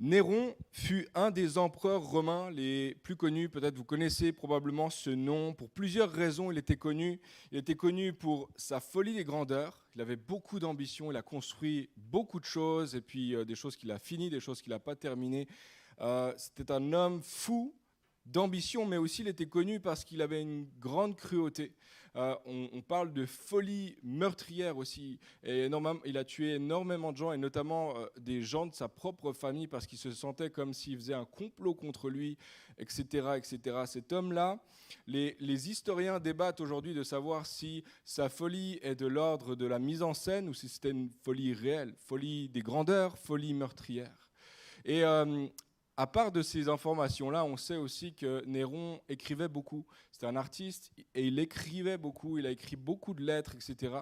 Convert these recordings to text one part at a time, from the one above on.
Néron fut un des empereurs romains les plus connus. Peut-être vous connaissez probablement ce nom. Pour plusieurs raisons, il était connu. Il était connu pour sa folie des grandeurs. Il avait beaucoup d'ambition. Il a construit beaucoup de choses. Et puis des choses qu'il a finies, des choses qu'il n'a pas terminées. C'était un homme fou d'ambition, mais aussi il était connu parce qu'il avait une grande cruauté. On parle de folie meurtrière aussi. Et il a tué énormément de gens, et notamment des gens de sa propre famille, parce qu'il se sentait comme s'il faisait un complot contre lui, etc. etc. Cet homme-là, les historiens débattent aujourd'hui de savoir si sa folie est de l'ordre de la mise en scène ou si c'était une folie réelle, folie des grandeurs, folie meurtrière. Et à part de ces informations-là, on sait aussi que Néron écrivait beaucoup. C'était un artiste et il écrivait beaucoup, il a écrit beaucoup de lettres, etc.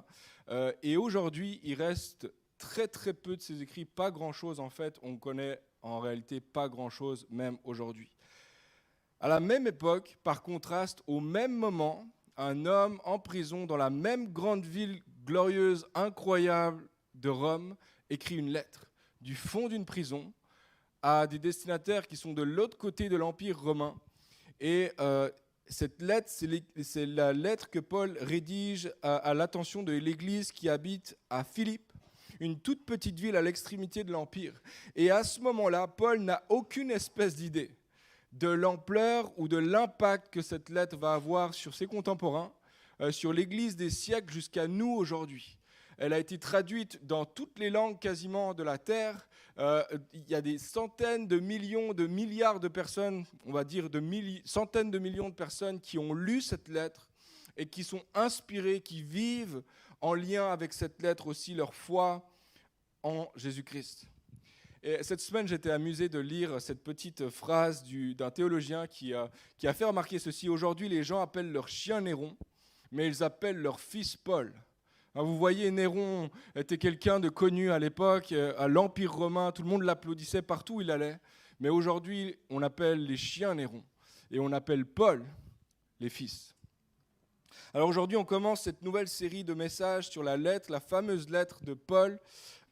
Et aujourd'hui, il reste très très peu de ses écrits, pas grand-chose en fait. On connaît en réalité pas grand-chose même aujourd'hui. À la même époque, par contraste, au même moment, un homme en prison dans la même grande ville glorieuse, incroyable de Rome, écrit une lettre du fond d'une prison à des destinataires qui sont de l'autre côté de l'Empire romain. Et cette lettre, c'est la lettre que Paul rédige à l'attention de l'Église qui habite à Philippe, une toute petite ville à l'extrémité de l'Empire. Et à ce moment-là, Paul n'a aucune espèce d'idée de l'ampleur ou de l'impact que cette lettre va avoir sur ses contemporains, sur l'Église des siècles jusqu'à nous aujourd'hui. Elle a été traduite dans toutes les langues quasiment de la terre. Il y a des centaines de millions, de milliards de personnes, on va dire centaines de millions de personnes qui ont lu cette lettre et qui sont inspirées, qui vivent en lien avec cette lettre aussi leur foi en Jésus-Christ. Et cette semaine, j'étais amusé de lire cette petite phrase d'un théologien qui a fait remarquer ceci. Aujourd'hui, les gens appellent leur chien Néron, mais ils appellent leur fils Paul. Vous voyez, Néron était quelqu'un de connu à l'époque, à l'Empire romain, tout le monde l'applaudissait partout où il allait. Mais aujourd'hui, on appelle les chiens Néron et on appelle Paul les fils. Alors aujourd'hui, on commence cette nouvelle série de messages sur la lettre, la fameuse lettre de Paul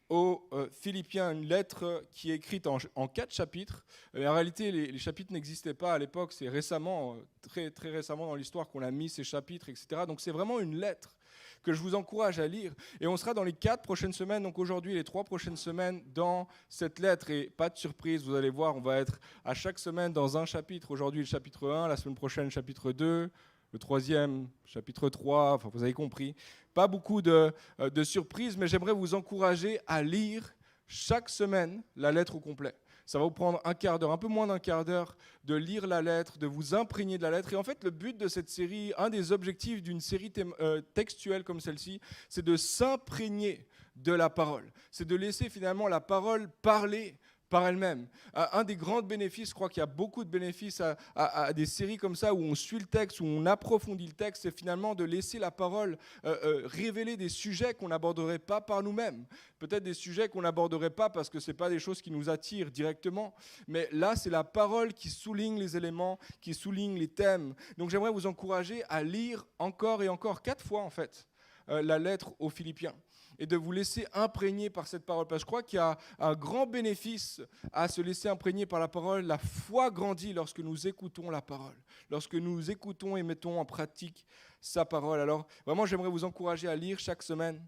aux Philippiens, une lettre qui est écrite en 4 chapitres. Et en réalité, les chapitres n'existaient pas à l'époque, c'est récemment, très, très récemment dans l'histoire qu'on a mis ces chapitres, etc. Donc c'est vraiment une lettre que je vous encourage à lire. Et on sera dans les 4 prochaines semaines, donc aujourd'hui les 3 prochaines semaines dans cette lettre. Et pas de surprise, vous allez voir, on va être à chaque semaine dans un chapitre. Aujourd'hui le chapitre 1, la semaine prochaine le chapitre 2, le 3e, chapitre 3, enfin vous avez compris. Pas beaucoup de surprises, mais j'aimerais vous encourager à lire chaque semaine la lettre au complet. Ça va vous prendre un quart d'heure, un peu moins d'un quart d'heure, de lire la lettre, de vous imprégner de la lettre. Et en fait, le but de cette série, un des objectifs d'une série textuelle comme celle-ci, c'est de s'imprégner de la parole. C'est de laisser finalement la parole parler par elle-même. Un des grands bénéfices, je crois qu'il y a beaucoup de bénéfices à des séries comme ça où on suit le texte, où on approfondit le texte, c'est finalement de laisser la parole révéler des sujets qu'on n'aborderait pas par nous-mêmes. Peut-être des sujets qu'on n'aborderait pas parce que ce n'est pas des choses qui nous attirent directement, mais là, c'est la parole qui souligne les éléments, qui souligne les thèmes. Donc j'aimerais vous encourager à lire encore et encore, 4 fois en fait, la lettre aux Philippiens, et de vous laisser imprégner par cette parole. Parce que je crois qu'il y a un grand bénéfice à se laisser imprégner par la parole. La foi grandit lorsque nous écoutons la parole, lorsque nous écoutons et mettons en pratique sa parole. Alors vraiment, j'aimerais vous encourager à lire chaque semaine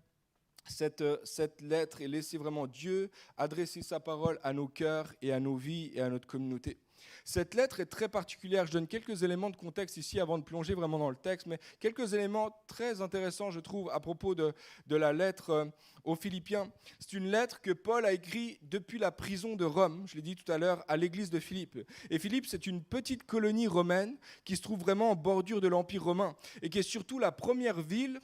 cette lettre et laisser vraiment Dieu adresser sa parole à nos cœurs et à nos vies et à notre communauté. Cette lettre est très particulière. Je donne quelques éléments de contexte ici avant de plonger vraiment dans le texte, mais quelques éléments très intéressants, je trouve, à propos de la lettre aux Philippiens. C'est une lettre que Paul a écrite depuis la prison de Rome, je l'ai dit tout à l'heure, à l'église de Philippe. Et Philippe, c'est une petite colonie romaine qui se trouve vraiment en bordure de l'Empire romain et qui est surtout la première ville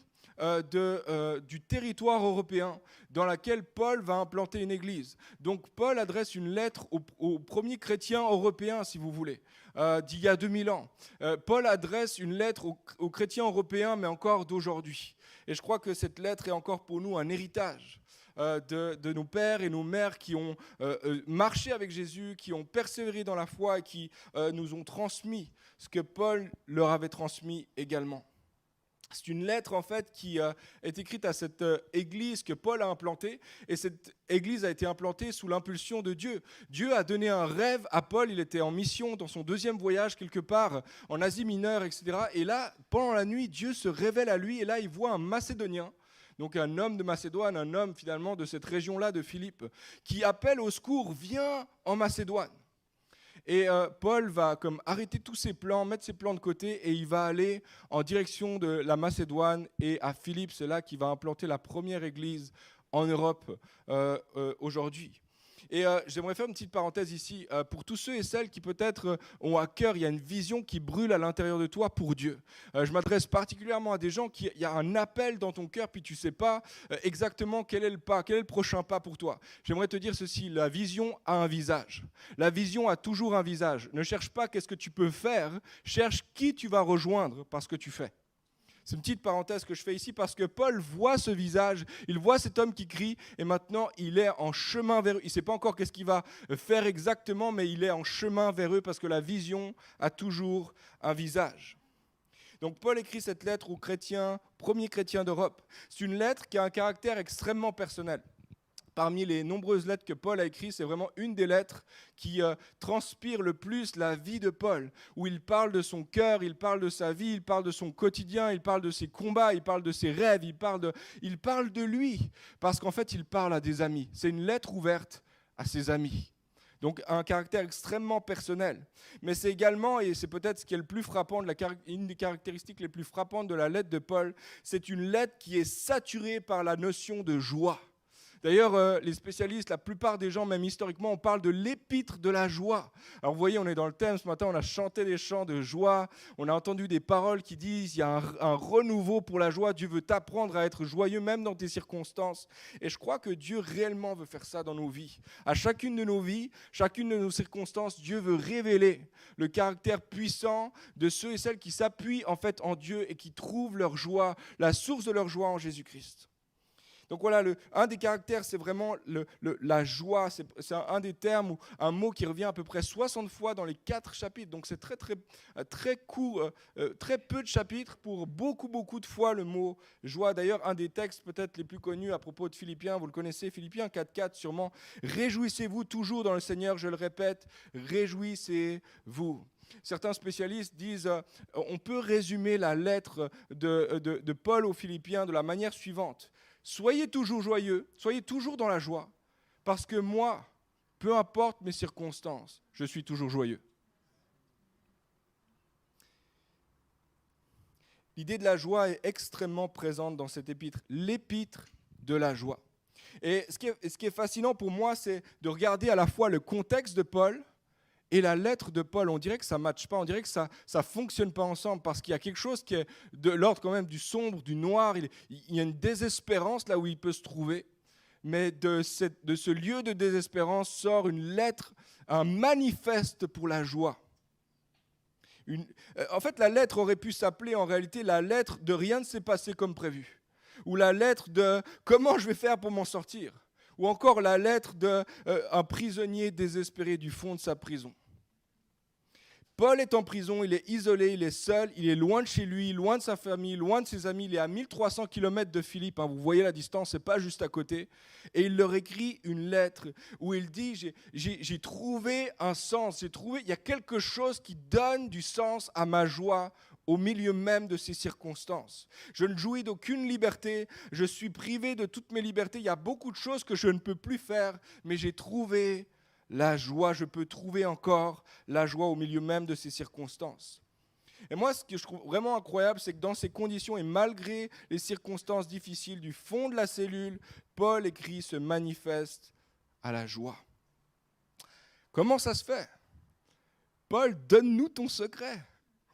du territoire européen dans laquelle Paul va implanter une église. Donc Paul adresse une lettre aux premiers chrétiens européens, si vous voulez, d'il y a 2000 ans. Paul adresse une lettre aux chrétiens européens, mais encore d'aujourd'hui. Et je crois que cette lettre est encore pour nous un héritage de nos pères et nos mères qui ont marché avec Jésus, qui ont persévéré dans la foi et qui nous ont transmis ce que Paul leur avait transmis également. C'est une lettre en fait qui est écrite à cette église que Paul a implantée, et cette église a été implantée sous l'impulsion de Dieu. Dieu a donné un rêve à Paul, il était en mission dans son deuxième voyage quelque part en Asie mineure, etc. Et là, pendant la nuit, Dieu se révèle à lui, et là il voit un Macédonien, donc un homme de Macédoine, un homme finalement de cette région-là de Philippe, qui appelle au secours, viens en Macédoine. Et Paul va comme arrêter tous ses plans, mettre ses plans de côté, et il va aller en direction de la Macédoine et à Philippe. C'est là qu'il va implanter la première église en Europe aujourd'hui. Et j'aimerais faire une petite parenthèse ici. Pour tous ceux et celles qui peut-être ont à cœur, il y a une vision qui brûle à l'intérieur de toi pour Dieu. Je m'adresse particulièrement à des gens il y a un appel dans ton cœur, puis tu ne sais pas exactement quel est le pas, quel est le prochain pas pour toi. J'aimerais te dire ceci, la vision a un visage. La vision a toujours un visage. Ne cherche pas qu'est-ce que tu peux faire, cherche qui tu vas rejoindre par ce que tu fais. C'est une petite parenthèse que je fais ici parce que Paul voit ce visage, il voit cet homme qui crie et maintenant il est en chemin vers eux. Il ne sait pas encore qu'est-ce qu'il va faire exactement, mais il est en chemin vers eux parce que la vision a toujours un visage. Donc Paul écrit cette lettre aux chrétiens, premiers chrétiens d'Europe. C'est une lettre qui a un caractère extrêmement personnel. Parmi les nombreuses lettres que Paul a écrites, c'est vraiment une des lettres qui transpire le plus la vie de Paul, où il parle de son cœur, il parle de sa vie, il parle de son quotidien, il parle de ses combats, il parle de ses rêves, il parle de lui, parce qu'en fait, il parle à des amis. C'est une lettre ouverte à ses amis. Donc un caractère extrêmement personnel. Mais c'est également, et c'est peut-être ce qui est le plus frappant, une des caractéristiques les plus frappantes de la lettre de Paul, c'est une lettre qui est saturée par la notion de joie. D'ailleurs, les spécialistes, la plupart des gens, même historiquement, on parle de l'épître de la joie. Alors vous voyez, on est dans le thème ce matin, on a chanté des chants de joie, on a entendu des paroles qui disent il y a un renouveau pour la joie, Dieu veut t'apprendre à être joyeux même dans tes circonstances. Et je crois que Dieu réellement veut faire ça dans nos vies. À chacune de nos vies, chacune de nos circonstances, Dieu veut révéler le caractère puissant de ceux et celles qui s'appuient en fait en Dieu et qui trouvent leur joie, la source de leur joie en Jésus-Christ. Donc voilà, un des caractères, c'est vraiment la joie. C'est un des termes, ou un mot qui revient à peu près 60 fois dans les 4 chapitres. Donc c'est très court, très peu de chapitres pour beaucoup de fois le mot joie. D'ailleurs, un des textes peut-être les plus connus à propos de Philippiens, vous le connaissez, Philippiens 4.4 sûrement. « Réjouissez-vous toujours dans le Seigneur, je le répète, réjouissez-vous ». Certains spécialistes disent on peut résumer la lettre de Paul aux Philippiens de la manière suivante. Soyez toujours joyeux, soyez toujours dans la joie, parce que moi, peu importe mes circonstances, je suis toujours joyeux. L'idée de la joie est extrêmement présente dans cet épître, l'épître de la joie. Et ce qui est fascinant pour moi, c'est de regarder à la fois le contexte de Paul et la lettre de Paul. On dirait que ça ne matche pas, on dirait que ça ne fonctionne pas ensemble, parce qu'il y a quelque chose qui est de l'ordre quand même du sombre, du noir. Il y a une désespérance là où il peut se trouver. Mais de ce lieu de désespérance sort une lettre, un manifeste pour la joie. En fait, la lettre aurait pu s'appeler en réalité la lettre de « rien ne s'est passé comme prévu » ou la lettre de « comment je vais faire pour m'en sortir » ou encore la lettre d'un prisonnier désespéré du fond de sa prison. Paul est en prison, il est isolé, il est seul, il est loin de chez lui, loin de sa famille, loin de ses amis, il est à 1300 km de Philippe, vous voyez la distance, ce n'est pas juste à côté. Et il leur écrit une lettre où il dit j'ai trouvé un sens, il y a quelque chose qui donne du sens à ma joie au milieu même de ces circonstances. Je ne jouis d'aucune liberté, je suis privé de toutes mes libertés, il y a beaucoup de choses que je ne peux plus faire, mais j'ai trouvé la joie, je peux trouver encore la joie au milieu même de ces circonstances. Et moi, ce que je trouve vraiment incroyable, c'est que dans ces conditions, et malgré les circonstances difficiles, du fond de la cellule, Paul écrit ce manifeste à la joie. Comment ça se fait ? Paul, donne-nous ton secret.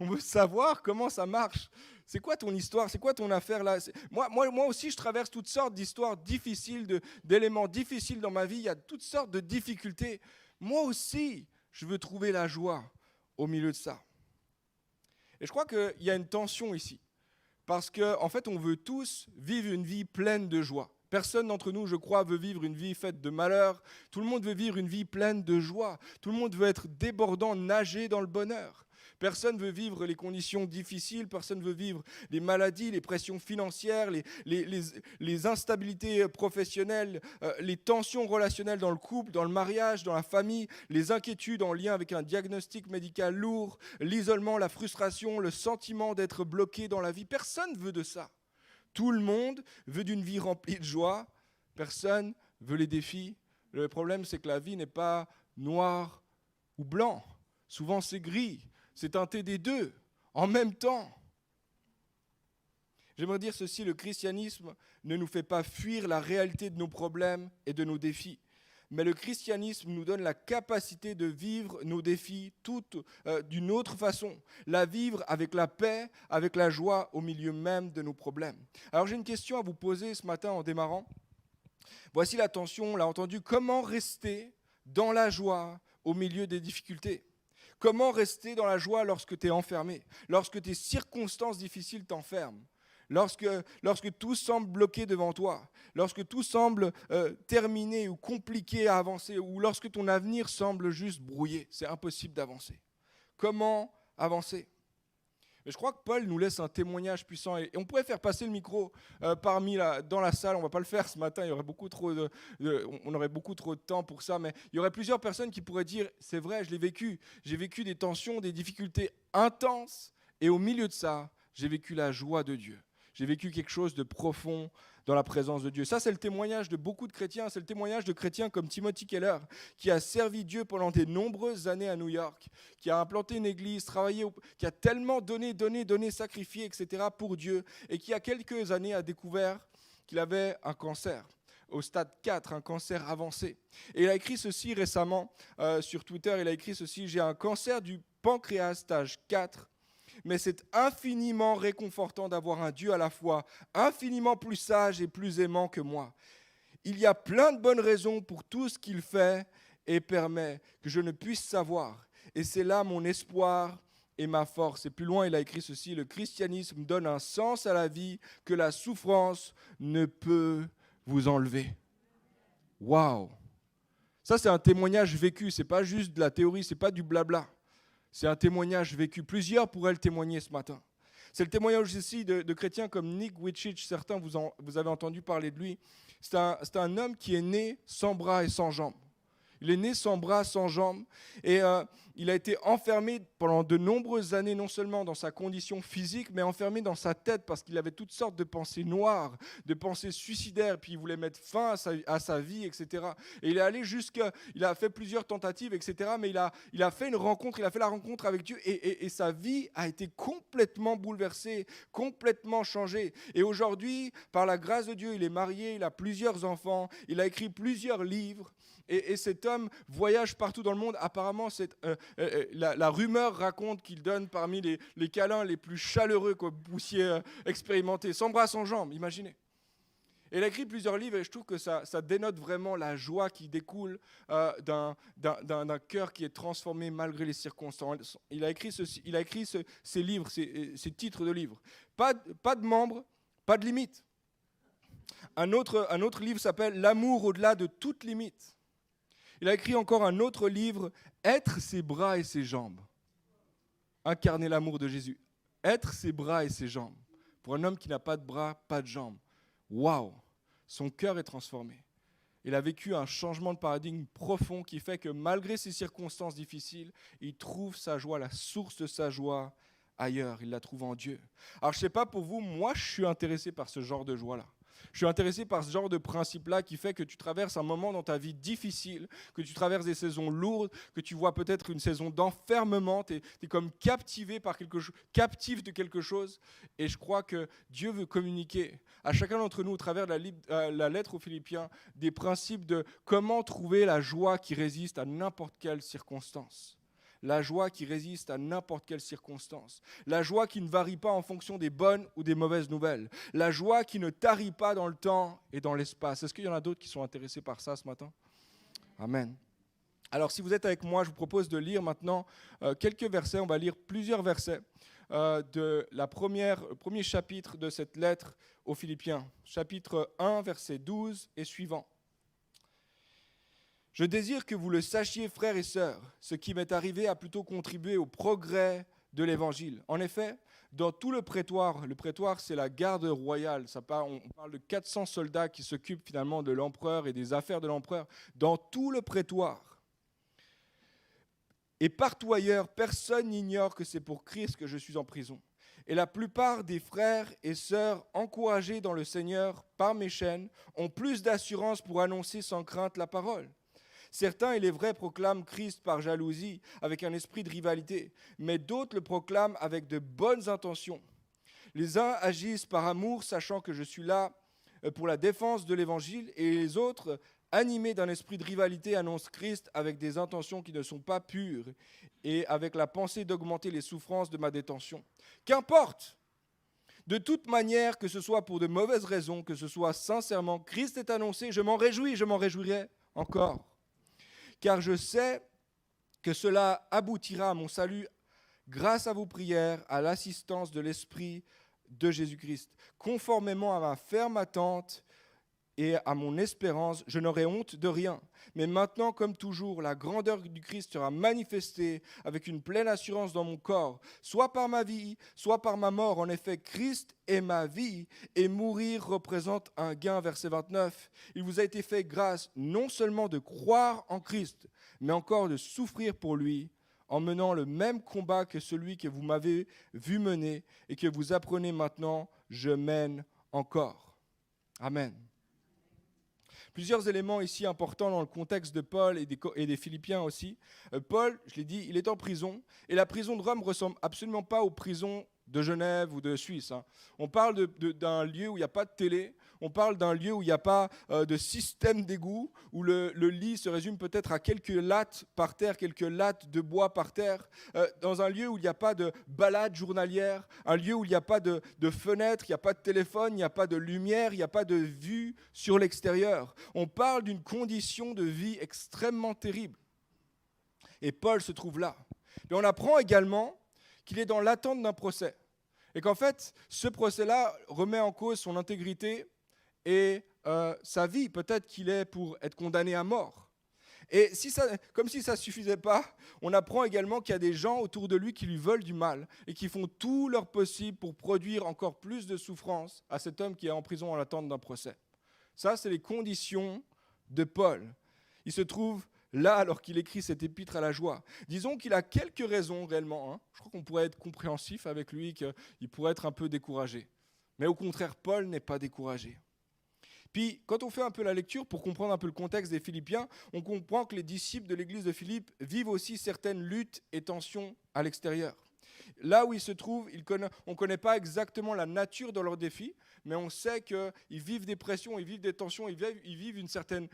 On veut savoir comment ça marche. C'est quoi ton histoire ? C'est quoi ton affaire là ? Moi aussi, je traverse toutes sortes d'histoires difficiles, d'éléments difficiles dans ma vie. Il y a toutes sortes de difficultés. Moi aussi, je veux trouver la joie au milieu de ça. Et je crois qu'il y a une tension ici. Parce qu'en fait, on veut tous vivre une vie pleine de joie. Personne d'entre nous, je crois, veut vivre une vie faite de malheur. Tout le monde veut vivre une vie pleine de joie. Tout le monde veut être débordant, nager dans le bonheur. Personne ne veut vivre les conditions difficiles, personne ne veut vivre les maladies, les pressions financières, les instabilités professionnelles, les tensions relationnelles dans le couple, dans le mariage, dans la famille, les inquiétudes en lien avec un diagnostic médical lourd, l'isolement, la frustration, le sentiment d'être bloqué dans la vie. Personne ne veut de ça. Tout le monde veut d'une vie remplie de joie. Personne veut les défis. Le problème, c'est que la vie n'est pas noire ou blanc. Souvent, c'est gris. C'est teinté des deux, en même temps. J'aimerais dire ceci, le christianisme ne nous fait pas fuir la réalité de nos problèmes et de nos défis. Mais le christianisme nous donne la capacité de vivre nos défis d'une autre façon. La vivre avec la paix, avec la joie au milieu même de nos problèmes. Alors j'ai une question à vous poser ce matin en démarrant. Voici la tension, on l'a entendu. Comment rester dans la joie au milieu des difficultés ? Comment rester dans la joie lorsque tu es enfermé, lorsque tes circonstances difficiles t'enferment, lorsque tout semble bloqué devant toi, lorsque tout semble terminé ou compliqué à avancer, ou lorsque ton avenir semble juste brouillé, c'est impossible d'avancer. Comment avancer ? Mais je crois que Paul nous laisse un témoignage puissant et on pourrait faire passer le micro dans la salle. On ne va pas le faire ce matin, on aurait beaucoup trop de temps pour ça, mais il y aurait plusieurs personnes qui pourraient dire « c'est vrai, je l'ai vécu, j'ai vécu des tensions, des difficultés intenses et au milieu de ça, j'ai vécu la joie de Dieu. J'ai vécu quelque chose de profond dans la présence de Dieu. » Ça, c'est le témoignage de beaucoup de chrétiens. C'est le témoignage de chrétiens comme Timothy Keller, qui a servi Dieu pendant de nombreuses années à New York, qui a implanté une église, qui a tellement donné, sacrifié, etc. pour Dieu, et qui, il y a quelques années, a découvert qu'il avait un cancer. Au stade 4, un cancer avancé. Et il a écrit ceci récemment sur Twitter. Il a écrit ceci « J'ai un cancer du pancréas stage 4. Mais c'est infiniment réconfortant d'avoir un Dieu à la fois infiniment plus sage et plus aimant que moi. Il y a plein de bonnes raisons pour tout ce qu'il fait et permet que je ne puisse savoir. Et c'est là mon espoir et ma force. » Et plus loin, il a écrit ceci, « Le christianisme donne un sens à la vie que la souffrance ne peut vous enlever. » Waouh! Ça, c'est un témoignage vécu. Ce n'est pas juste de la théorie, ce n'est pas du blabla. C'est un témoignage vécu. Plusieurs pourraient le témoigner ce matin. C'est le témoignage aussi de chrétiens comme Nick Vujicic. Certains, vous avez entendu parler de lui. C'est un homme qui est né sans bras et sans jambes. Il est né sans bras, sans jambes. Et il a été enfermé pendant de nombreuses années, non seulement dans sa condition physique, mais enfermé dans sa tête parce qu'il avait toutes sortes de pensées noires, de pensées suicidaires, puis il voulait mettre fin à sa vie, etc. Et il est allé il a fait plusieurs tentatives, etc. Mais il a fait la rencontre avec Dieu et sa vie a été complètement bouleversée, complètement changée. Et aujourd'hui, par la grâce de Dieu, il est marié, il a plusieurs enfants, il a écrit plusieurs livres. Et cet homme voyage partout dans le monde. Apparemment, la rumeur raconte qu'il donne parmi les câlins les plus chaleureux que vous puissiez expérimenter. Sans bras, sans jambes, imaginez. Et il a écrit plusieurs livres et je trouve que ça dénote vraiment la joie qui découle d'un cœur qui est transformé malgré les circonstances. Il a écrit ces livres, ces titres de livres. Pas de membres, pas de limite. Un autre livre s'appelle « L'amour au-delà de toute limite ». Il a écrit encore un autre livre, « Être ses bras et ses jambes ». Incarner l'amour de Jésus. Être ses bras et ses jambes. Pour un homme qui n'a pas de bras, pas de jambes. Waouh! Son cœur est transformé. Il a vécu un changement de paradigme profond qui fait que malgré ces circonstances difficiles, il trouve sa joie, la source de sa joie ailleurs. Il la trouve en Dieu. Alors je ne sais pas pour vous, moi je suis intéressé par ce genre de joie-là. Je suis intéressé par ce genre de principe-là qui fait que tu traverses un moment dans ta vie difficile, que tu traverses des saisons lourdes, que tu vois peut-être une saison d'enfermement, tu es comme captivé par quelque chose, captif de quelque chose. Et je crois que Dieu veut communiquer à chacun d'entre nous, au travers de la lettre aux Philippiens, des principes de comment trouver la joie qui résiste à n'importe quelle circonstance. La joie qui résiste à n'importe quelle circonstance. La joie qui ne varie pas en fonction des bonnes ou des mauvaises nouvelles. La joie qui ne tarit pas dans le temps et dans l'espace. Est-ce qu'il y en a d'autres qui sont intéressés par ça ce matin? Amen. Alors si vous êtes avec moi, je vous propose de lire maintenant quelques versets. On va lire plusieurs versets de premier chapitre de cette lettre aux Philippiens. Chapitre 1, verset 12 et suivant. « Je désire que vous le sachiez, frères et sœurs, ce qui m'est arrivé a plutôt contribué au progrès de l'Évangile. En effet, dans tout le prétoire c'est la garde royale, on parle de 400 soldats qui s'occupent finalement de l'empereur et des affaires de l'empereur, dans tout le prétoire. Et partout ailleurs, personne n'ignore que c'est pour Christ que je suis en prison. Et la plupart des frères et sœurs encouragés dans le Seigneur par mes chaînes ont plus d'assurance pour annoncer sans crainte la parole. Certains, il est vrai, proclament Christ par jalousie, avec un esprit de rivalité, mais d'autres le proclament avec de bonnes intentions. Les uns agissent par amour, sachant que je suis là pour la défense de l'Évangile, et les autres, animés d'un esprit de rivalité, annoncent Christ avec des intentions qui ne sont pas pures et avec la pensée d'augmenter les souffrances de ma détention. Qu'importe! De toute manière, que ce soit pour de mauvaises raisons, que ce soit sincèrement, Christ est annoncé, je m'en réjouis, je m'en réjouirai encore. Car je sais que cela aboutira à mon salut grâce à vos prières, à l'assistance de l'Esprit de Jésus-Christ. Conformément à ma ferme attente et à mon espérance, je n'aurai honte de rien. Mais maintenant, comme toujours, la grandeur du Christ sera manifestée avec une pleine assurance dans mon corps, soit par ma vie, soit par ma mort. En effet, Christ est ma vie et mourir représente un gain. Verset 29. Il vous a été fait grâce non seulement de croire en Christ, mais encore de souffrir pour lui, en menant le même combat que celui que vous m'avez vu mener et que vous apprenez maintenant, je mène encore. Amen. Plusieurs éléments ici importants dans le contexte de Paul et des Philippiens aussi. Paul, je l'ai dit, il est en prison, et la prison de Rome ne ressemble absolument pas aux prisons de Genève ou de Suisse. On parle d'un lieu où il n'y a pas de télé, on parle d'un lieu où il n'y a pas de système d'égout, où le lit se résume peut-être à quelques lattes par terre, quelques lattes de bois par terre, dans un lieu où il n'y a pas de balade journalière, un lieu où il n'y a pas de fenêtre, il n'y a pas de téléphone, il n'y a pas de lumière, il n'y a pas de vue sur l'extérieur. On parle d'une condition de vie extrêmement terrible. Et Paul se trouve là. Et on apprend également qu'il est dans l'attente d'un procès. Et qu'en fait, ce procès-là remet en cause son intégrité et sa vie. Peut-être qu'il est pour être condamné à mort. Et comme si ça ne suffisait pas, on apprend également qu'il y a des gens autour de lui qui lui veulent du mal et qui font tout leur possible pour produire encore plus de souffrance à cet homme qui est en prison en l'attente d'un procès. Ça, c'est les conditions de Paul. Il se trouve là alors qu'il écrit cette épître à la joie. Disons qu'il a quelques raisons réellement. Je crois qu'on pourrait être compréhensif avec lui, qu'il pourrait être un peu découragé. Mais au contraire, Paul n'est pas découragé. Puis, quand on fait un peu la lecture, pour comprendre un peu le contexte des Philippiens, on comprend que les disciples de l'église de Philippe vivent aussi certaines luttes et tensions à l'extérieur. Là où ils se trouvent, on ne connaît pas exactement la nature de leurs défis, mais on sait qu'ils vivent des pressions, ils vivent des tensions, ils vivent une certaine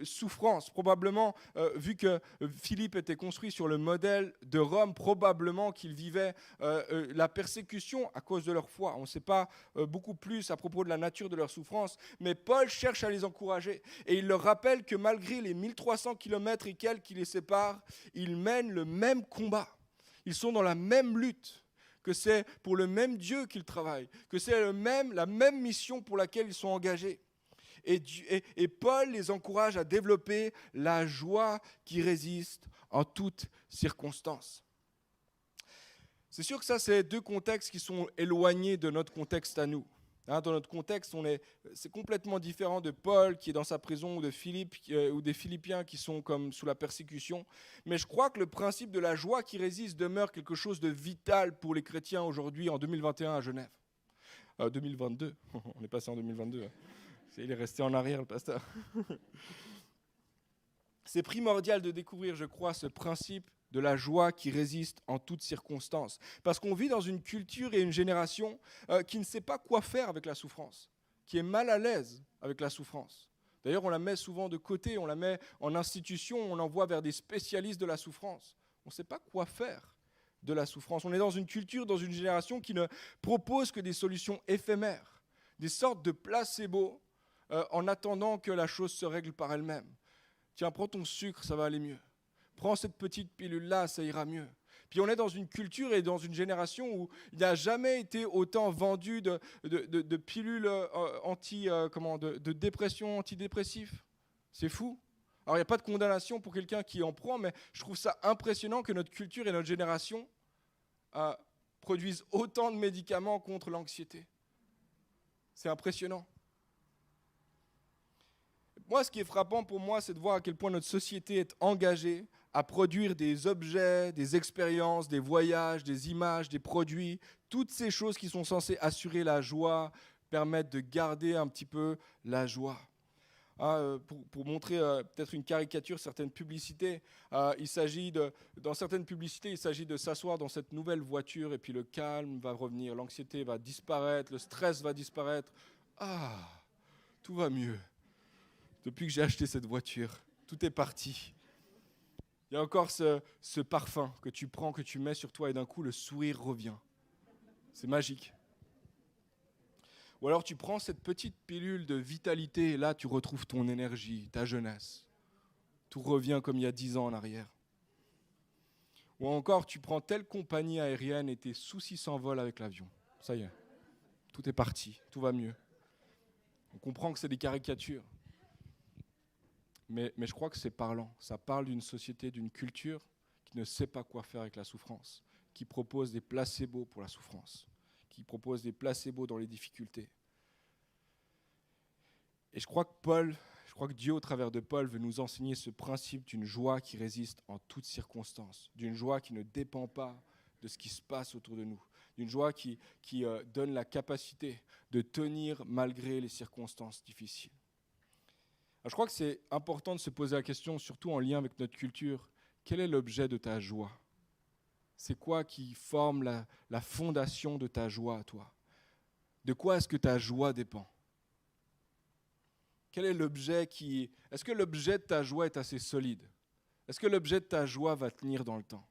souffrance. Probablement, vu que Philippe était construit sur le modèle de Rome, probablement qu'ils vivaient la persécution à cause de leur foi. On ne sait pas beaucoup plus à propos de la nature de leur souffrance, mais Paul cherche à les encourager. Et il leur rappelle que malgré les 1300 kilomètres et quelques qui les séparent, ils mènent le même combat. Ils sont dans la même lutte, que c'est pour le même Dieu qu'ils travaillent, que c'est la même mission pour laquelle ils sont engagés. Et Paul les encourage à développer la joie qui résiste en toutes circonstances. C'est sûr que ça, c'est deux contextes qui sont éloignés de notre contexte à nous. Dans notre contexte, c'est complètement différent de Paul qui est dans sa prison ou de Philippe ou des Philippiens qui sont comme sous la persécution. Mais je crois que le principe de la joie qui résiste demeure quelque chose de vital pour les chrétiens aujourd'hui en 2021 à Genève. 2022, on est passé en 2022. Il est resté en arrière le pasteur. C'est primordial de découvrir, je crois, ce principe de la joie qui résiste en toutes circonstances. Parce qu'on vit dans une culture et une génération qui ne sait pas quoi faire avec la souffrance, qui est mal à l'aise avec la souffrance. D'ailleurs, on la met souvent de côté, on la met en institution, on l'envoie vers des spécialistes de la souffrance. On ne sait pas quoi faire de la souffrance. On est dans une culture, dans une génération qui ne propose que des solutions éphémères, des sortes de placebos en attendant que la chose se règle par elle-même. Tiens, prends ton sucre, ça va aller mieux. Prends cette petite pilule-là, ça ira mieux. Puis on est dans une culture et dans une génération où il n'a jamais été autant vendu de pilules de dépression, antidépressifs. C'est fou. Alors il n'y a pas de condamnation pour quelqu'un qui en prend, mais je trouve ça impressionnant que notre culture et notre génération produisent autant de médicaments contre l'anxiété. C'est impressionnant. Moi, ce qui est frappant pour moi, c'est de voir à quel point notre société est engagée à produire des objets, des expériences, des voyages, des images, des produits, toutes ces choses qui sont censées assurer la joie, permettre de garder un petit peu la joie. Pour montrer peut-être une caricature, certaines publicités, dans certaines publicités, il s'agit de s'asseoir dans cette nouvelle voiture et puis le calme va revenir, l'anxiété va disparaître, le stress va disparaître. Tout va mieux. Depuis que j'ai acheté cette voiture, tout est parti. Il y a encore ce parfum que tu prends, que tu mets sur toi et d'un coup le sourire revient. C'est magique. Ou alors tu prends cette petite pilule de vitalité et là tu retrouves ton énergie, ta jeunesse. Tout revient comme il y a 10 ans en arrière. Ou encore tu prends telle compagnie aérienne et tes soucis s'envolent avec l'avion. Ça y est, tout est parti, tout va mieux. On comprend que c'est des caricatures. Mais je crois que c'est parlant. Ça parle d'une société, d'une culture qui ne sait pas quoi faire avec la souffrance, qui propose des placebos pour la souffrance, qui propose des placebos dans les difficultés. Et je crois que Dieu, au travers de Paul, veut nous enseigner ce principe d'une joie qui résiste en toutes circonstances, d'une joie qui ne dépend pas de ce qui se passe autour de nous, d'une joie qui donne la capacité de tenir malgré les circonstances difficiles. Alors, je crois que c'est important de se poser la question, surtout en lien avec notre culture, quel est l'objet de ta joie ? C'est quoi qui forme la fondation de ta joie à toi ? De quoi est-ce que ta joie dépend ? Quel est l'objet Est-ce que l'objet de ta joie est assez solide ? Est-ce que l'objet de ta joie va tenir dans le temps ?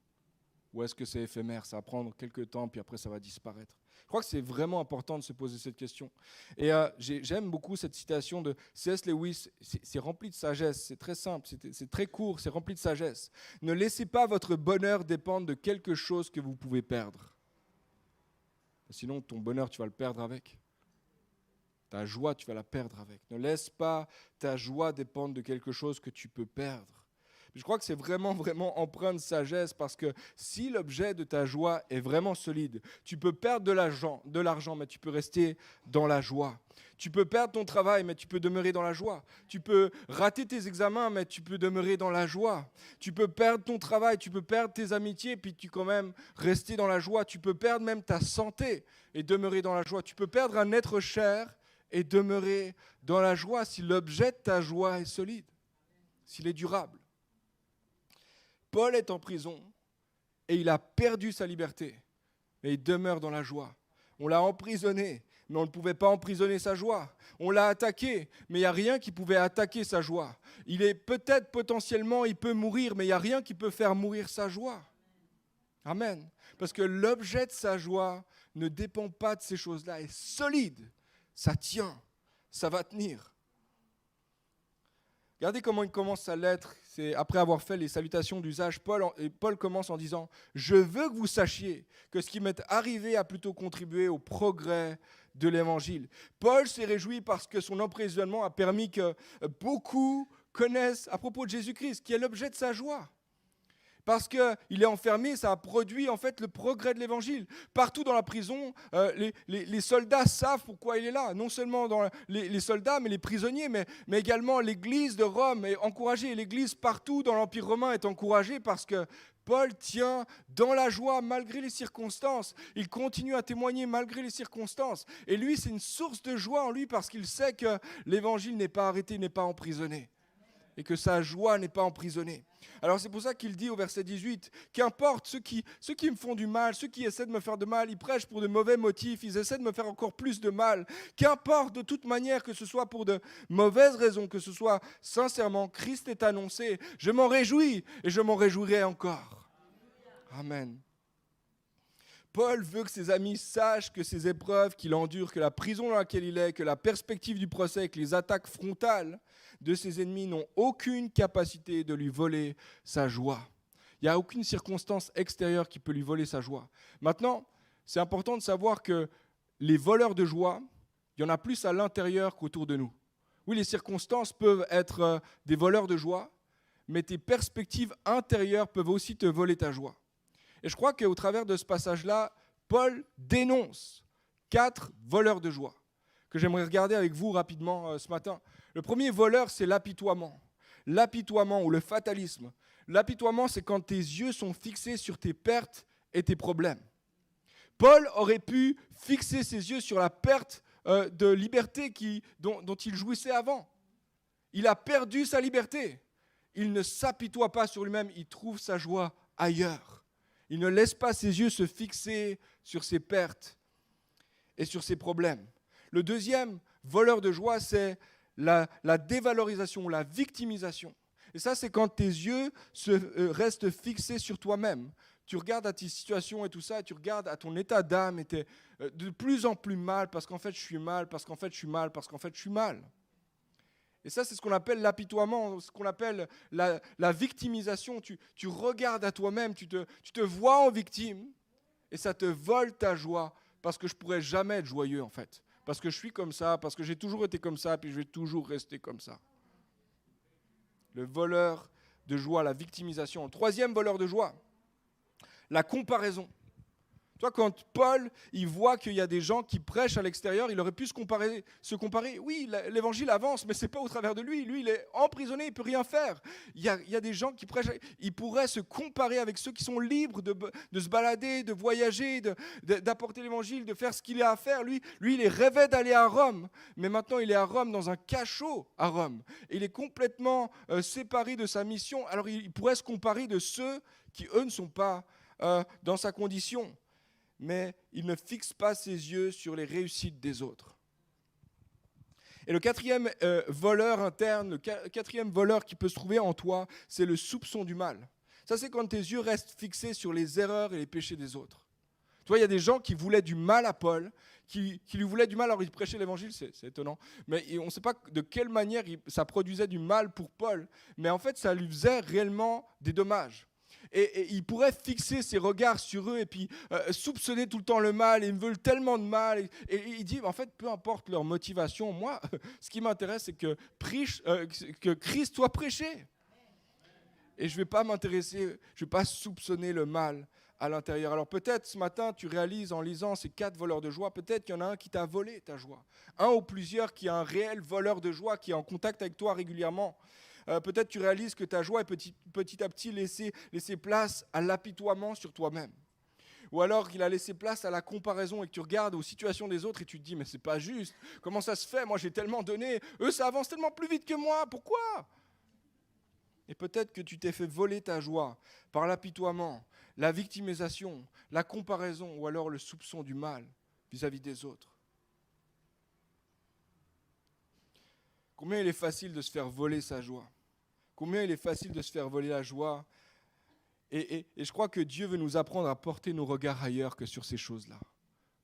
Ou est-ce que c'est éphémère, ça va prendre quelques temps, puis après ça va disparaître ? Je crois que c'est vraiment important de se poser cette question. Et j'aime beaucoup cette citation de C.S. Lewis, c'est rempli de sagesse, c'est très simple, c'est très court, c'est rempli de sagesse. Ne laissez pas votre bonheur dépendre de quelque chose que vous pouvez perdre. Sinon, ton bonheur, tu vas le perdre avec. Ta joie, tu vas la perdre avec. Ne laisse pas ta joie dépendre de quelque chose que tu peux perdre. Je crois que c'est vraiment, vraiment empreint de sagesse parce que si l'objet de ta joie est vraiment solide, tu peux perdre de l'argent, mais tu peux rester dans la joie. Tu peux perdre ton travail, mais tu peux demeurer dans la joie. Tu peux rater tes examens, mais tu peux demeurer dans la joie. Tu peux perdre ton travail, tu peux perdre tes amitiés, puis tu peux quand même rester dans la joie. Tu peux perdre même ta santé et demeurer dans la joie. Tu peux perdre un être cher et demeurer dans la joie si l'objet de ta joie est solide, s'il est durable. Paul est en prison et il a perdu sa liberté, mais il demeure dans la joie. On l'a emprisonné, mais on ne pouvait pas emprisonner sa joie. On l'a attaqué, mais il n'y a rien qui pouvait attaquer sa joie. Il est peut-être potentiellement, il peut mourir, mais il n'y a rien qui peut faire mourir sa joie. Amen. Parce que l'objet de sa joie ne dépend pas de ces choses-là, est solide. Ça tient, ça va tenir. Regardez comment il commence sa lettre. C'est après avoir fait les salutations d'usage, Paul commence en disant « Je veux que vous sachiez que ce qui m'est arrivé a plutôt contribué au progrès de l'Évangile. » Paul s'est réjoui parce que son emprisonnement a permis que beaucoup connaissent à propos de Jésus-Christ, qui est l'objet de sa joie. Parce qu'il est enfermé, ça a produit en fait le progrès de l'Évangile. Partout dans la prison, les soldats savent pourquoi il est là. Non seulement les soldats, mais les prisonniers, mais également l'Église de Rome est encouragée. L'Église partout dans l'Empire romain est encouragée parce que Paul tient dans la joie malgré les circonstances. Il continue à témoigner malgré les circonstances. Et lui, c'est une source de joie en lui parce qu'il sait que l'Évangile n'est pas arrêté, n'est pas emprisonné. Et que sa joie n'est pas emprisonnée. Alors c'est pour ça qu'il dit au verset 18, « Qu'importe ceux qui me font du mal, ceux qui essaient de me faire de mal, ils prêchent pour de mauvais motifs, ils essaient de me faire encore plus de mal. Qu'importe de toute manière, que ce soit pour de mauvaises raisons, que ce soit sincèrement, Christ est annoncé. Je m'en réjouis et je m'en réjouirai encore. » Amen. Paul veut que ses amis sachent que ces épreuves qu'il endure, que la prison dans laquelle il est, que la perspective du procès, que les attaques frontales de ses ennemis n'ont aucune capacité de lui voler sa joie. Il n'y a aucune circonstance extérieure qui peut lui voler sa joie. Maintenant, c'est important de savoir que les voleurs de joie, il y en a plus à l'intérieur qu'autour de nous. Oui, les circonstances peuvent être des voleurs de joie, mais tes perspectives intérieures peuvent aussi te voler ta joie. Et je crois qu'au travers de ce passage-là, Paul dénonce 4 voleurs de joie que j'aimerais regarder avec vous rapidement ce matin. Le premier voleur, c'est l'apitoiement. L'apitoiement ou le fatalisme. L'apitoiement, c'est quand tes yeux sont fixés sur tes pertes et tes problèmes. Paul aurait pu fixer ses yeux sur la perte de liberté dont il jouissait avant. Il a perdu sa liberté. Il ne s'apitoie pas sur lui-même, il trouve sa joie ailleurs. Il ne laisse pas ses yeux se fixer sur ses pertes et sur ses problèmes. Le deuxième voleur de joie, c'est la dévalorisation, la victimisation. Et ça, c'est quand tes yeux restent fixés sur toi-même. Tu regardes à tes situations et tout ça, tu regardes à ton état d'âme et tu es de plus en plus mal parce qu'en fait je suis mal, parce qu'en fait je suis mal, parce qu'en fait je suis mal. Et ça, c'est ce qu'on appelle l'apitoiement, ce qu'on appelle la victimisation. Tu regardes à toi-même, tu te vois en victime et ça te vole ta joie parce que je ne pourrais jamais être joyeux en fait. Parce que je suis comme ça, parce que j'ai toujours été comme ça, puis je vais toujours rester comme ça. Le voleur de joie, la victimisation. Le troisième voleur de joie, la comparaison. Toi, quand Paul, il voit qu'il y a des gens qui prêchent à l'extérieur, il aurait pu se comparer. Oui, l'évangile avance, mais ce n'est pas au travers de lui. Lui, il est emprisonné, il ne peut rien faire. Il y a des gens qui prêchent. Il pourrait se comparer avec ceux qui sont libres de se balader, de voyager, d'apporter l'évangile, de faire ce qu'il a à faire. Lui, il rêvait d'aller à Rome, mais maintenant, il est à Rome, dans un cachot à Rome. Et il est complètement séparé de sa mission. Alors, il pourrait se comparer de ceux qui, eux, ne sont pas dans sa condition. Mais il ne fixe pas ses yeux sur les réussites des autres. Et le quatrième voleur interne, le quatrième voleur qui peut se trouver en toi, c'est le soupçon du mal. Ça, c'est quand tes yeux restent fixés sur les erreurs et les péchés des autres. Tu vois, il y a des gens qui voulaient du mal à Paul, qui lui voulaient du mal, alors ils prêchaient l'évangile, c'est étonnant. Mais on ne sait pas de quelle manière ça produisait du mal pour Paul, mais en fait, ça lui faisait réellement des dommages. Et il pourrait fixer ses regards sur eux et puis soupçonner tout le temps le mal. Et ils me veulent tellement de mal. Et il dit, en fait, peu importe leur motivation, moi, ce qui m'intéresse, c'est que Christ soit prêché. Et je ne vais pas m'intéresser, je ne vais pas soupçonner le mal à l'intérieur. Alors peut-être ce matin, tu réalises en lisant ces 4 voleurs de joie, peut-être qu'il y en a un qui t'a volé ta joie. Un ou plusieurs qui est un réel voleur de joie, qui est en contact avec toi régulièrement. Peut-être tu réalises que ta joie est petit à petit laissé place à l'apitoiement sur toi-même. Ou alors qu'il a laissé place à la comparaison et que tu regardes aux situations des autres et tu te dis « mais c'est pas juste, comment ça se fait, moi j'ai tellement donné, eux ça avance tellement plus vite que moi, pourquoi ?» Et peut-être que tu t'es fait voler ta joie par l'apitoiement, la victimisation, la comparaison ou alors le soupçon du mal vis-à-vis des autres. Combien il est facile de se faire voler sa joie ? Combien il est facile de se faire voler la joie. Et je crois que Dieu veut nous apprendre à porter nos regards ailleurs que sur ces choses-là.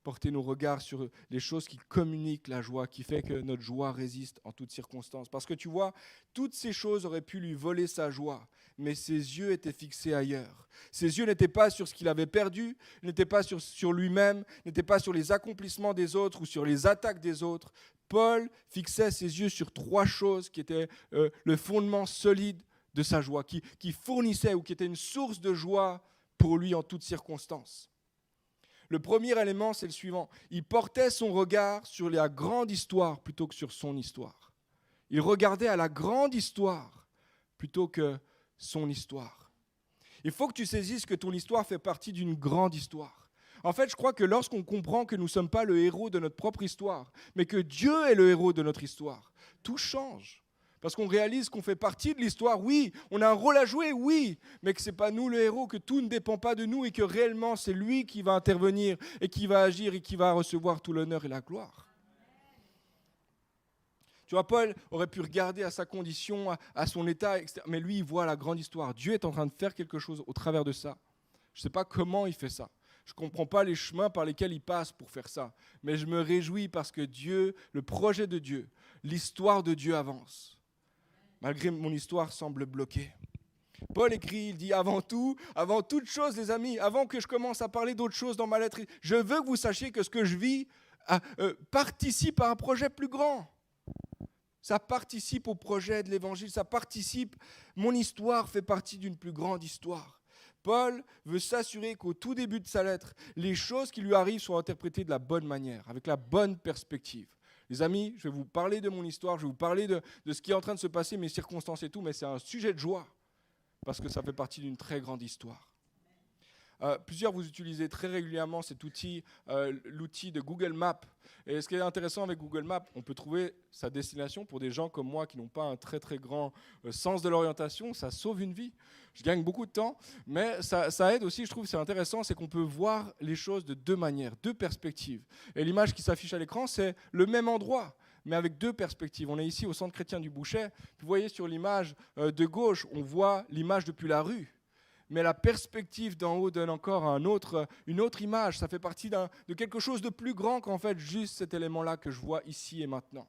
Porter nos regards sur les choses qui communiquent la joie, qui fait que notre joie résiste en toutes circonstances. Parce que tu vois, toutes ces choses auraient pu lui voler sa joie, mais ses yeux étaient fixés ailleurs. Ses yeux n'étaient pas sur ce qu'il avait perdu, n'étaient pas sur lui-même, n'étaient pas sur les accomplissements des autres ou sur les attaques des autres. Paul fixait ses yeux sur 3 choses qui étaient le fondement solide de sa joie, qui fournissait ou qui était une source de joie pour lui en toutes circonstances. Le premier élément, c'est le suivant. Il portait son regard sur la grande histoire plutôt que sur son histoire. Il regardait à la grande histoire plutôt que son histoire. Il faut que tu saisisses que ton histoire fait partie d'une grande histoire. En fait, je crois que lorsqu'on comprend que nous ne sommes pas le héros de notre propre histoire, mais que Dieu est le héros de notre histoire, tout change. Parce qu'on réalise qu'on fait partie de l'histoire, oui, on a un rôle à jouer, oui, mais que ce n'est pas nous le héros, que tout ne dépend pas de nous et que réellement c'est lui qui va intervenir et qui va agir et qui va recevoir tout l'honneur et la gloire. Tu vois, Paul aurait pu regarder à sa condition, à son état, mais lui, il voit la grande histoire. Dieu est en train de faire quelque chose au travers de ça. Je ne sais pas comment il fait ça. Je ne comprends pas les chemins par lesquels il passe pour faire ça. Mais je me réjouis parce que Dieu, le projet de Dieu, l'histoire de Dieu avance. Malgré mon histoire semble bloquée. Paul écrit, il dit avant toute chose les amis, avant que je commence à parler d'autres choses dans ma lettre, je veux que vous sachiez que ce que je vis participe à un projet plus grand. Ça participe au projet de l'évangile, ça participe, mon histoire fait partie d'une plus grande histoire. Paul veut s'assurer qu'au tout début de sa lettre, les choses qui lui arrivent sont interprétées de la bonne manière, avec la bonne perspective. Les amis, je vais vous parler de mon histoire, je vais vous parler de ce qui est en train de se passer, mes circonstances et tout, mais c'est un sujet de joie, parce que ça fait partie d'une très grande histoire. Plusieurs, vous utilisez très régulièrement cet outil, l'outil de Google Maps. Et ce qui est intéressant avec Google Maps, on peut trouver sa destination pour des gens comme moi qui n'ont pas un très très grand sens de l'orientation. Ça sauve une vie. Je gagne beaucoup de temps, mais ça aide aussi, je trouve, c'est intéressant, c'est qu'on peut voir les choses de deux manières, deux perspectives. Et l'image qui s'affiche à l'écran, c'est le même endroit, mais avec deux perspectives. On est ici au Centre chrétien du Bouchet. Vous voyez sur l'image de gauche, on voit l'image depuis la rue. Mais la perspective d'en haut donne encore une autre image. Ça fait partie de quelque chose de plus grand qu'en fait juste cet élément-là que je vois ici et maintenant.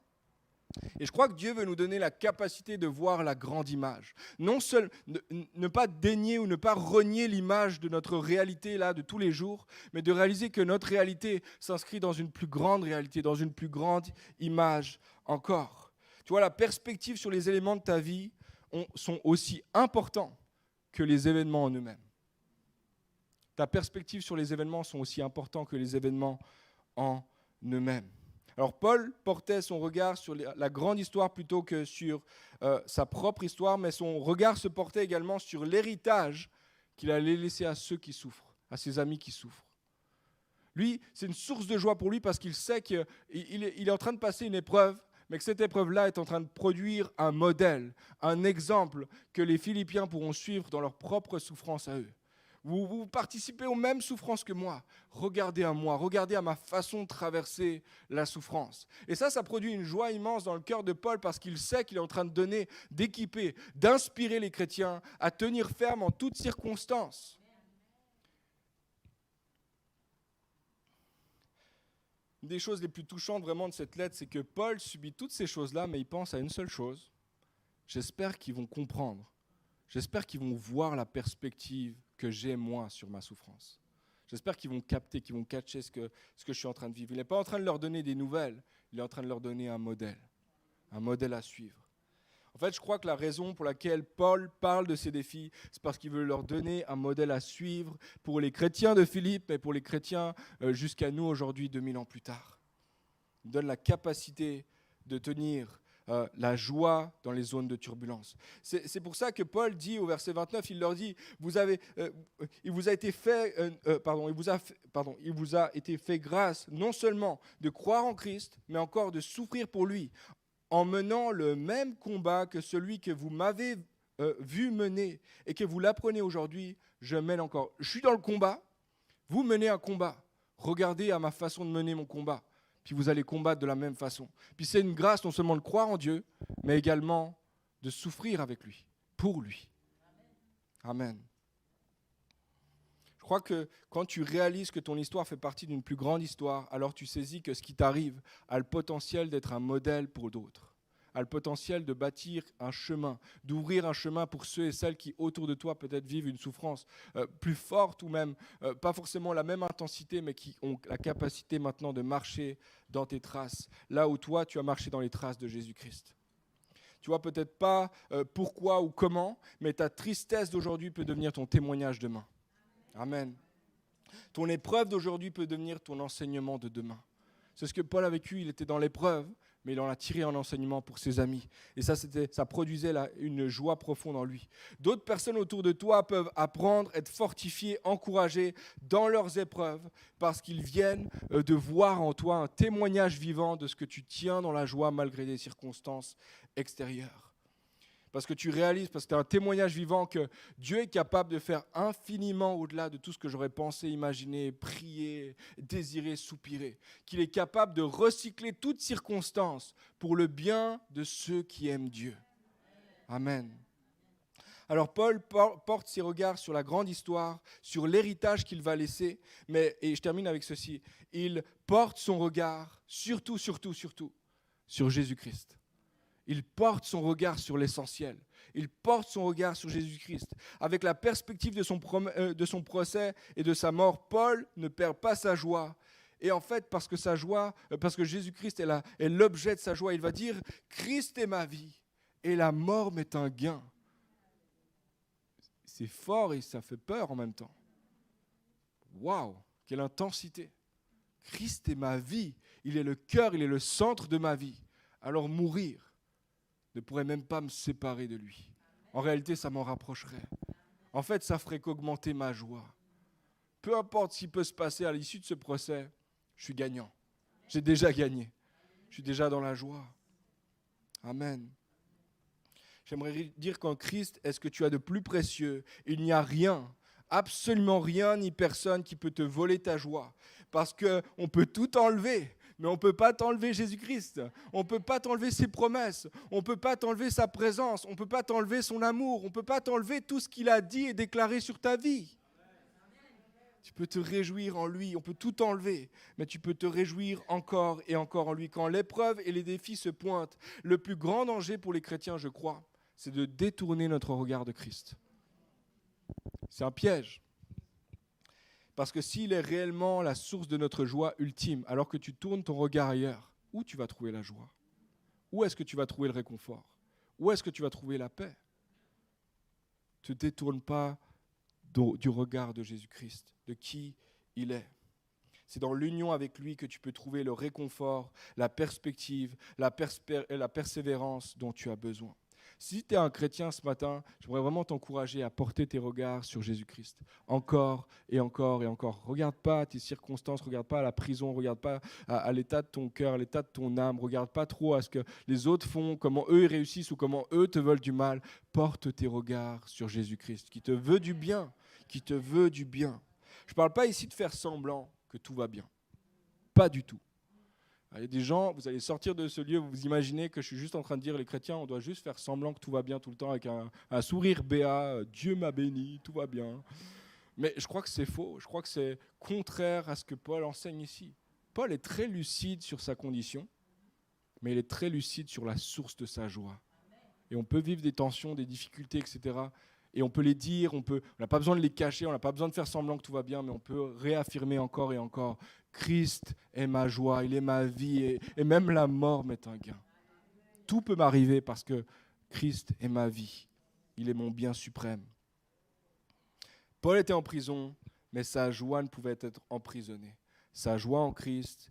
Et je crois que Dieu veut nous donner la capacité de voir la grande image. Non seulement ne pas dénier ou ne pas renier l'image de notre réalité là de tous les jours, mais de réaliser que notre réalité s'inscrit dans une plus grande réalité, dans une plus grande image encore. Tu vois, la perspective sur les éléments de ta vie sont aussi importants que les événements en eux-mêmes. Ta perspective sur les événements sont aussi importants que les événements en eux-mêmes. Alors Paul portait son regard sur la grande histoire plutôt que sur sa propre histoire, mais son regard se portait également sur l'héritage qu'il allait laisser à ceux qui souffrent, à ses amis qui souffrent. Lui, c'est une source de joie pour lui parce qu'il sait qu'il est en train de passer une épreuve, mais que cette épreuve-là est en train de produire un modèle, un exemple que les Philippiens pourront suivre dans leur propre souffrance à eux. Vous participez aux mêmes souffrances que moi. Regardez à moi, regardez à ma façon de traverser la souffrance. Et ça produit une joie immense dans le cœur de Paul parce qu'il sait qu'il est en train de donner, d'équiper, d'inspirer les chrétiens à tenir ferme en toutes circonstances. Une des choses les plus touchantes vraiment de cette lettre, c'est que Paul subit toutes ces choses-là, mais il pense à une seule chose. J'espère qu'ils vont comprendre. J'espère qu'ils vont voir la perspective que j'ai moi sur ma souffrance. J'espère qu'ils vont capter, qu'ils vont catcher ce que je suis en train de vivre. Il n'est pas en train de leur donner des nouvelles, il est en train de leur donner un modèle à suivre. En fait, je crois que la raison pour laquelle Paul parle de ces défis, c'est parce qu'il veut leur donner un modèle à suivre pour les chrétiens de Philippe, mais pour les chrétiens jusqu'à nous aujourd'hui, 2000 ans plus tard. Il donne la capacité de tenir la joie dans les zones de turbulence. C'est pour ça que Paul dit au verset 29, il leur dit, il vous a été fait grâce non seulement de croire en Christ, mais encore de souffrir pour lui, en menant le même combat que celui que vous m'avez vu mener et que vous l'apprenez aujourd'hui, je mène encore. Je suis dans le combat, vous menez un combat. Regardez à ma façon de mener mon combat. Puis vous allez combattre de la même façon. Puis c'est une grâce non seulement de croire en Dieu, mais également de souffrir avec lui, pour lui. Amen. Je crois que quand tu réalises que ton histoire fait partie d'une plus grande histoire, alors tu saisis que ce qui t'arrive a le potentiel d'être un modèle pour d'autres, a le potentiel de bâtir un chemin, d'ouvrir un chemin pour ceux et celles qui autour de toi peut-être vivent une souffrance plus forte ou même pas forcément la même intensité, mais qui ont la capacité maintenant de marcher dans tes traces, là où toi tu as marché dans les traces de Jésus-Christ. Tu vois peut-être pas pourquoi ou comment, mais ta tristesse d'aujourd'hui peut devenir ton témoignage demain. Amen. Ton épreuve d'aujourd'hui peut devenir ton enseignement de demain. C'est ce que Paul a vécu, il était dans l'épreuve, mais il en a tiré un enseignement pour ses amis. Et ça produisait une joie profonde en lui. D'autres personnes autour de toi peuvent apprendre, être fortifiées, encouragées dans leurs épreuves, parce qu'ils viennent de voir en toi un témoignage vivant de ce que tu tiens dans la joie malgré des circonstances extérieures. Parce que tu réalises, parce que tu as un témoignage vivant que Dieu est capable de faire infiniment au-delà de tout ce que j'aurais pensé, imaginé, prié, désiré, soupiré. Qu'il est capable de recycler toutes circonstances pour le bien de ceux qui aiment Dieu. Amen. Alors Paul porte ses regards sur la grande histoire, sur l'héritage qu'il va laisser, et je termine avec ceci, il porte son regard surtout sur Jésus-Christ. Il porte son regard sur l'essentiel. Il porte son regard sur Jésus-Christ. Avec la perspective de son procès et de sa mort, Paul ne perd pas sa joie. Et en fait, parce que Jésus-Christ est l'objet de sa joie, il va dire « Christ est ma vie et la mort m'est un gain ». c'est fort et ça fait peur en même temps. Waouh, quelle intensité. Christ est ma vie, il est le cœur, il est le centre de ma vie. Alors mourir ne pourrait même pas me séparer de lui. En réalité, ça m'en rapprocherait. En fait, ça ferait qu'augmenter ma joie. Peu importe ce qui peut se passer à l'issue de ce procès, je suis gagnant. J'ai déjà gagné. Je suis déjà dans la joie. Amen. J'aimerais dire qu'en Christ, est-ce que tu as de plus précieux? Il n'y a rien, absolument rien ni personne qui peut te voler ta joie. Parce qu'on peut tout enlever, mais on ne peut pas t'enlever Jésus-Christ. On ne peut pas t'enlever ses promesses. On ne peut pas t'enlever sa présence. On ne peut pas t'enlever son amour. On ne peut pas t'enlever tout ce qu'il a dit et déclaré sur ta vie. Tu peux te réjouir en lui. On peut tout enlever, mais tu peux te réjouir encore et encore en lui. Quand l'épreuve et les défis se pointent, le plus grand danger pour les chrétiens, je crois, c'est de détourner notre regard de Christ. C'est un piège. Parce que s'il est réellement la source de notre joie ultime, alors que tu tournes ton regard ailleurs, où tu vas trouver la joie? Où est-ce que tu vas trouver le réconfort? Où est-ce que tu vas trouver la paix? Ne te détourne pas du regard de Jésus-Christ, de qui il est. C'est dans l'union avec lui que tu peux trouver le réconfort, la perspective, la persévérance dont tu as besoin. Si tu es un chrétien ce matin, j'aimerais vraiment t'encourager à porter tes regards sur Jésus-Christ. Encore et encore et encore. Regarde pas tes circonstances, regarde pas à la prison, regarde pas à l'état de ton cœur, à l'état de ton âme. Regarde pas trop à ce que les autres font, comment eux ils réussissent ou comment eux te veulent du mal. Porte tes regards sur Jésus-Christ, qui te veut du bien, qui te veut du bien. Je ne parle pas ici de faire semblant que tout va bien. Pas du tout. Il y a des gens, vous allez sortir de ce lieu, vous imaginez que je suis juste en train de dire, les chrétiens, on doit juste faire semblant que tout va bien tout le temps, avec un sourire béat, Dieu m'a béni, tout va bien. Mais je crois que c'est faux, je crois que c'est contraire à ce que Paul enseigne ici. Paul est très lucide sur sa condition, mais il est très lucide sur la source de sa joie. Et on peut vivre des tensions, des difficultés, etc. Et on peut les dire, on n'a pas besoin de les cacher, on n'a pas besoin de faire semblant que tout va bien, mais on peut réaffirmer encore et encore, Christ est ma joie, il est ma vie, et même la mort m'est un gain. Tout peut m'arriver parce que Christ est ma vie, il est mon bien suprême. Paul était en prison, mais sa joie ne pouvait être emprisonnée. Sa joie en Christ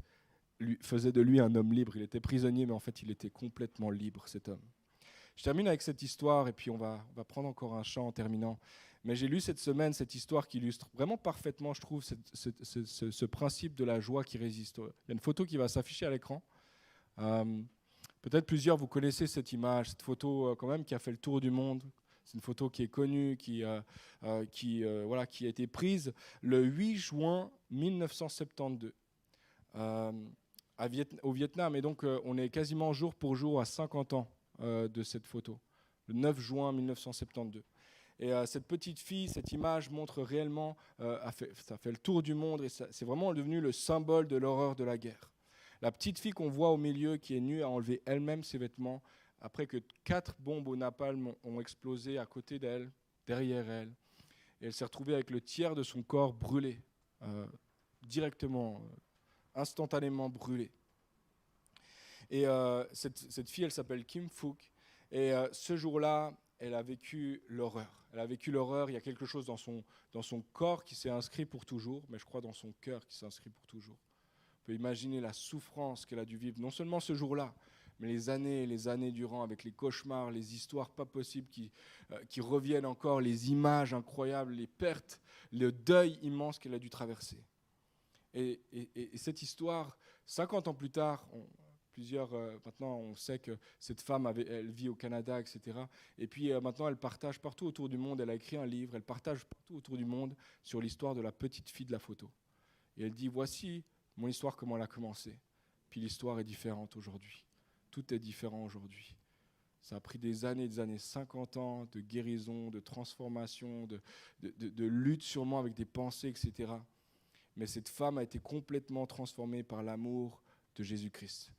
faisait de lui un homme libre. Il était prisonnier, mais en fait, il était complètement libre, cet homme. Je termine avec cette histoire, et puis on va prendre encore un chant en terminant. Mais j'ai lu cette semaine cette histoire qui illustre vraiment parfaitement, je trouve, ce principe de la joie qui résiste. Il y a une photo qui va s'afficher à l'écran. Peut-être plusieurs, vous connaissez cette image, cette photo quand même qui a fait le tour du monde. C'est une photo qui est connue, qui a été prise le 8 juin 1972 au Vietnam. Et donc, on est quasiment jour pour jour à 50 ans de cette photo, le 9 juin 1972. Et cette petite fille, cette image montre réellement, ça fait le tour du monde, et c'est vraiment devenu le symbole de l'horreur de la guerre. La petite fille qu'on voit au milieu, qui est nue, a enlevé elle-même ses vêtements, après que 4 bombes au napalm ont explosé à côté d'elle, derrière elle. Et elle s'est retrouvée avec le tiers de son corps brûlé, directement, instantanément brûlé. Et cette fille, elle s'appelle Kim Phuc. Et ce jour-là, elle a vécu l'horreur. Elle a vécu l'horreur. Il y a quelque chose dans son corps qui s'est inscrit pour toujours, mais je crois dans son cœur qui s'est inscrit pour toujours. On peut imaginer la souffrance qu'elle a dû vivre, non seulement ce jour-là, mais les années et les années durant, avec les cauchemars, les histoires pas possibles qui reviennent encore, les images incroyables, les pertes, le deuil immense qu'elle a dû traverser. Et cette histoire, 50 ans plus tard, maintenant on sait que cette femme, elle vit au Canada, etc. Et puis maintenant elle partage partout autour du monde, elle a écrit un livre, elle partage partout autour du monde sur l'histoire de la petite fille de la photo. Et elle dit, voici mon histoire, comment elle a commencé. Puis l'histoire est différente aujourd'hui. Tout est différent aujourd'hui. Ça a pris des années, 50 ans de guérison, de transformation, de lutte sûrement avec des pensées, etc. Mais cette femme a été complètement transformée par l'amour de Jésus-Christ.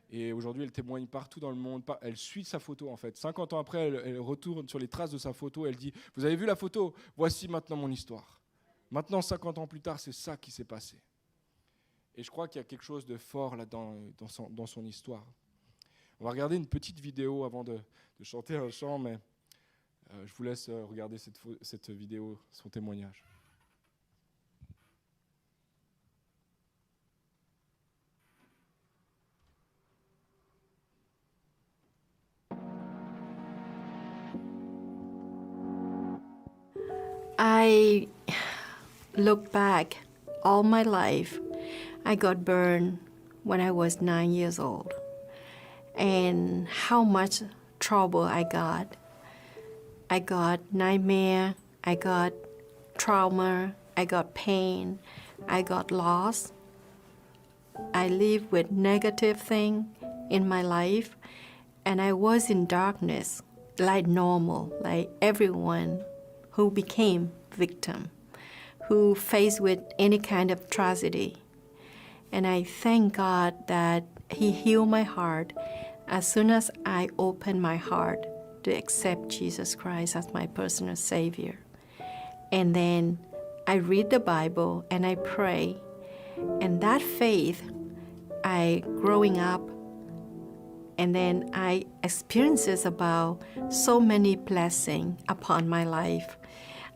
Et aujourd'hui, elle témoigne partout dans le monde. Elle suit sa photo, en fait. 50 ans après, elle retourne sur les traces de sa photo. Elle dit, vous avez vu la photo? Voici maintenant mon histoire. Maintenant, 50 ans plus tard, c'est ça qui s'est passé. Et je crois qu'il y a quelque chose de fort là-dedans, dans son histoire. On va regarder une petite vidéo avant de chanter un chant, mais Je vous laisse regarder cette vidéo, son témoignage. I look back all my life. I got burned when I was 9 years old. And how much trouble I got. I got nightmare, I got trauma, I got pain, I got lost. I lived with negative thing in my life, and I was in darkness like normal, like everyone who became victim, who faced with any kind of tragedy. And I thank God that He healed my heart as soon as I opened my heart to accept Jesus Christ as my personal Savior. And then I read the Bible and I pray. And that faith, I growing up, and then I experiences about so many blessings upon my life.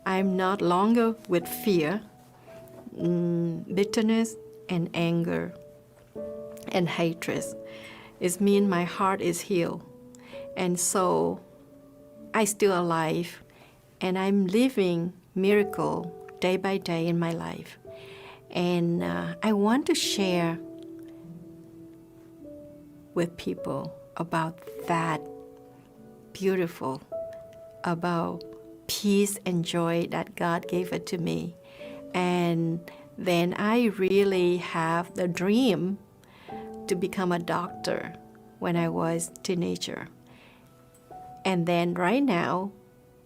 I'm not longer with fear, bitterness, and anger, and hatred. It means my heart is healed. And so I still alive, and I'm living miracle day by day in my life. And I want to share with people about that beautiful, about peace and joy that God gave it to me. And then I really have the dream to become a doctor when I was a teenager. And then right now,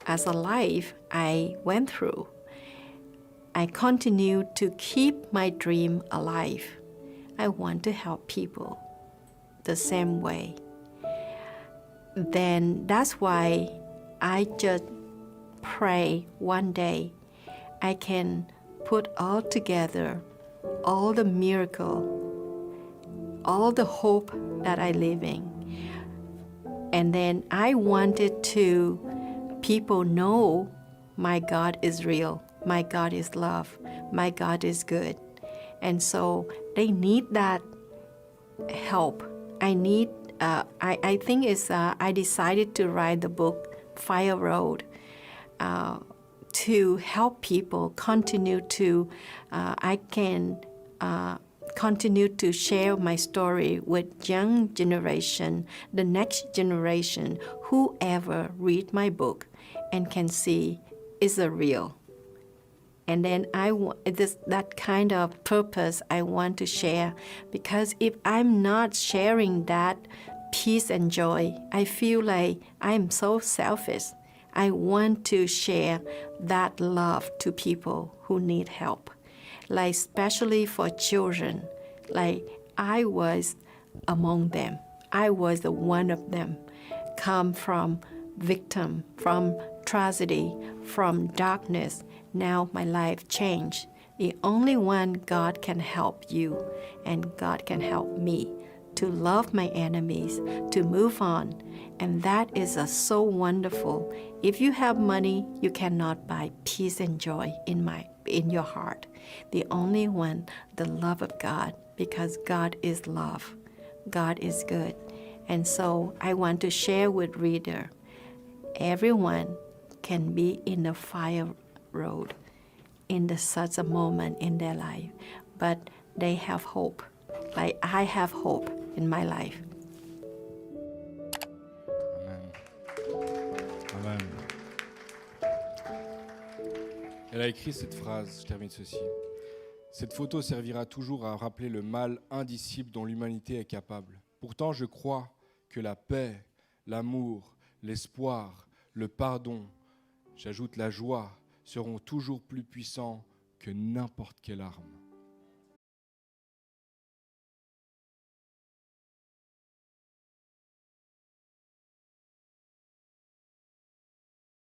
as a life I went through, I continue to keep my dream alive. I want to help people the same way. Then that's why I just pray one day I can put all together all the miracle, all the hope that I live in. And then I wanted to people know my God is real, my God is love, my God is good. And so they need that help. I think I decided to write the book Fire Road to help people continue to, I can continue to share my story with young generation, the next generation, whoever read my book and can see is a real. And then that kind of purpose I want to share, because if I'm not sharing that peace and joy, I feel like I'm so selfish. I want to share that love to people who need help, like especially for children. Like I was among them. I was the one of them, come from victim, from tragedy, from darkness. Now my life changed. The only one God can help you, and God can help me to love my enemies, to move on. And that is so wonderful. If you have money, you cannot buy peace and joy in your heart. The only one, the love of God, because God is love. God is good. And so I want to share with reader, everyone can be in the fire road in such a moment in their life, but they have hope. Like I have hope in my life. Amen. Amen. Elle a écrit cette phrase, je termine ceci. Cette photo servira toujours à rappeler le mal indicible dont l'humanité est capable. Pourtant, je crois que la paix, l'amour, l'espoir, le pardon, j'ajoute la joie, seront toujours plus puissants que n'importe quelle arme.